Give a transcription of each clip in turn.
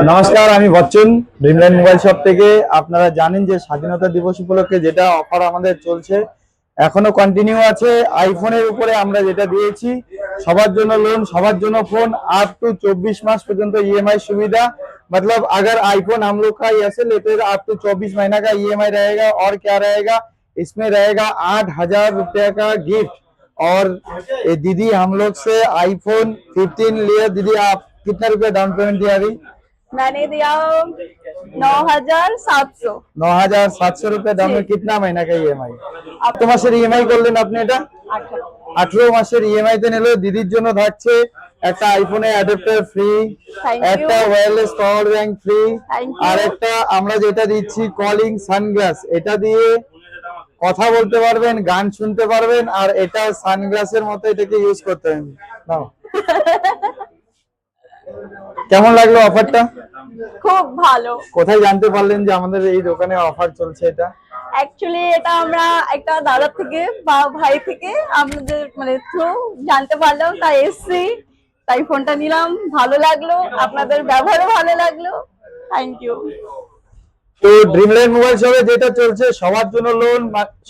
নমস্কার, আমি Bachchan Dreamland mobile shop থেকে। আপনারা জানেন যে স্বাধীনতা দিবস উপলক্ষে যেটা অফার আমাদের চলছে এখনো কন্টিনিউ আছে। আইফোনের উপরে আমরা যেটা দিয়েছি সবার জন্য লোন, সবার জন্য ফোन, अप टू 24 मास पर्यंत ईएमआई सुविधा। मतलब अगर आईफोन हम लोग का ऐसे लेते हैं अप टू 24 महीना का ईएमआई रहेगा। और क्या रहेगा इसमें रहेगा 8,000 रुपये का गिफ्ट। और ये दीदी हम लोग से आईफोन 15 लिए। दीदी आप कितना रुपया डाउन पेमेंट दिया अभी? मैंने दिया 9,700। 9,700 रुपये दाम में कितना महीना का ईएमआई? কত মাসের ইএমআই করলেন আপনি? এটা 18 মাসের ইএমআই তে নিলো। দিদির জন্য থাকছে একটা আইফোনের অ্যাডাপ্টার ফ্রি, একটা ওয়্যারলেস পাওয়ার ব্যাংক ফ্রি, আর একটা আমরা যেটা দিচ্ছি কলিং সানগ্লাস। এটা দিয়ে কথা বলতে পারবেন, গান শুনতে পারবেন, আর এটা সানগ্লাসের মতো এটাকে ইউজ করতে পারবেন। নাও, কেমন লাগলো অফারটা? খুব ভালো। কোথায় জানতে পারলেন যে আমাদের এই দোকানে অফার চলছে? এটা অ্যাকচুয়ালি এটা আমরা একটা দাদা থেকে বা ভাই থেকে আমাদের মানে থ্রু জানতে পারলাম, তাই এসছি, তাই ফোনটা নিলাম। ভালো লাগলো, আপনাদের ব্যবহারও ভালো লাগলো। Thank you. তো ড্রিমল্যান্ড মোবাইল শপে যেটা চলছে সবার জন্য লোন,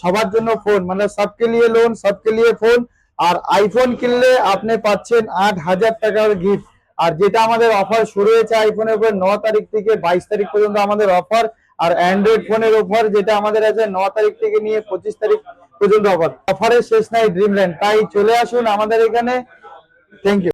সবার জন্য ফোন, মানে সবকে লিয়ে লোন, সবকে লিয়ে ফোন। আর আইফোন কিনলে আপনি পাচ্ছেন 8,000 টাকার গিফট। আর যেটা আমাদের অফার শুরু হয়েছে আইফোনের উপর 9 তারিখ থেকে 22 তারিখ পর্যন্ত আমাদের অফার। আর অ্যান্ড্রয়েড ফোনের অফার যেটা আমাদের আছে 9 তারিখ থেকে নিয়ে 25 তারিখ পর্যন্ত অফার। অফারের শেষ নাই ড্রিমল্যান্ড, তাই চলে আসুন আমাদের এখানে। Thank you.